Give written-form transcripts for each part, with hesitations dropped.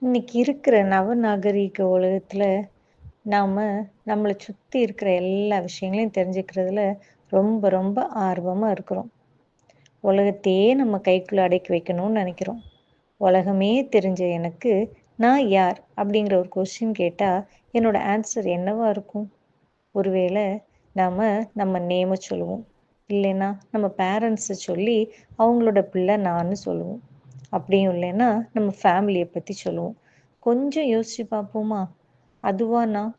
இன்னைக்கு இருக்கிற நவநாகரீக உலகத்துல நாம நம்மளை சுத்தி இருக்கிற எல்லா விஷயங்களையும் தெரிஞ்சுக்கிறதுல ரொம்ப ரொம்ப ஆர்வமா இருக்கிறோம். உலகத்தையே நம்ம கைக்குள்ள அடக்கி வைக்கணும்னு நினைக்கிறோம். உலகமே தெரிஞ்ச எனக்கு நான் யார் அப்படிங்கிற ஒரு கொஸ்டின் கேட்டா என்னோட ஆன்சர் என்னவா இருக்கும்? ஒருவேளை நாம நம்ம நேமை சொல்லுவோம், இல்லைன்னா நம்ம பேரண்ட்ஸை சொல்லி அவங்களோட பிள்ளை நான்னு சொல்லுவோம். அப்படியும் இல்லைன்னா நம்ம ஃபேமிலியை பற்றி சொல்லுவோம். கொஞ்சம் யோசிச்சு பார்ப்போமா? அதுவா நான்?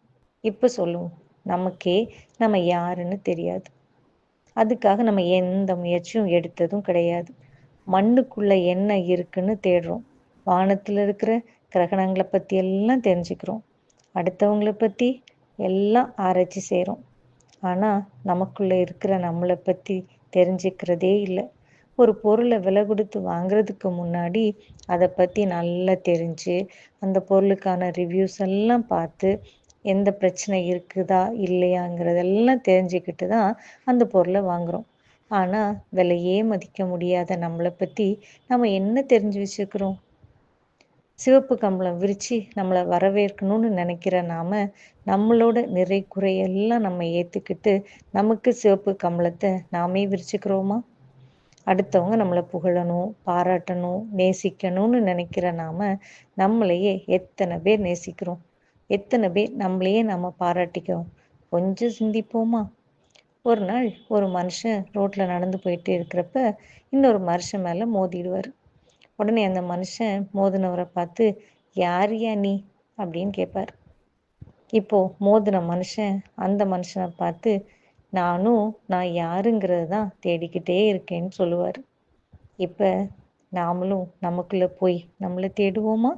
இப்போ சொல்லுவோம். நமக்கே நம்ம யாருன்னு தெரியாது. அதுக்காக நம்ம எந்த முயற்சியும் எடுத்ததும் கிடையாது. மண்ணுக்குள்ள என்ன இருக்குன்னு தேடுறோம். வானத்துல இருக்கிற கிரகணங்களை பத்தி எல்லாம் தெரிஞ்சுக்கிறோம். அடுத்தவங்கள பத்தி எல்லாம் ஆராய்ச்சி செய்கிறோம். ஆனா நமக்குள்ள இருக்கிற நம்மளை பத்தி தெரிஞ்சுக்கிறதே இல்லை. ஒரு பொருளை விலை கொடுத்து வாங்குறதுக்கு முன்னாடி அதை பத்தி நல்லா தெரிஞ்சு அந்த பொருளுக்கான ரிவ்யூஸ் எல்லாம் பார்த்து எந்த பிரச்சனை இருக்குதா இல்லையாங்கிறதெல்லாம் தெரிஞ்சுக்கிட்டு தான் அந்த பொருளை வாங்குறோம். ஆனா விலையே மதிக்க முடியாத நம்மளை பத்தி நம்ம என்ன தெரிஞ்சு வச்சுக்கிறோம்? சிவப்பு கம்பளம் விரிச்சு நம்மளை வரவேற்கணும்னு நினைக்கிற நாம நம்மளோட நிறை குறையெல்லாம் நம்ம ஏத்துக்கிட்டு நமக்கு சிவப்பு கம்பளத்தை நாமே விரிச்சுக்கிறோமா? அடுத்தவங்க நம்மளை புகழணும், பாராட்டணும், நேசிக்கணும்னு நினைக்கிற நாம நம்மளையே எத்தனை பேர் நேசிக்கிறோம்? எத்தனை பேர் நம்மளையே நம்ம பாராட்டிக்கிறோம்? கொஞ்சம் சிந்திப்போமா? ஒரு நாள் ஒரு மனுஷன் ரோட்ல நடந்து போயிட்டு இருக்கிறப்ப இன்னொரு மனுஷன் மேல மோதிடுவார். உடனே அந்த மனுஷன் மோதினவரை பார்த்து, யாருயா நீ அப்படின்னு கேட்பார். இப்போ மோதின மனுஷன் அந்த மனுஷனை பார்த்து, நான் யாருங்கிறது தான் தேடிக்கிட்டே இருக்கேன்னு சொல்லுவார். இப்ப நாமளும் நமக்குள்ள போய் நம்மளை தேடுவோமா?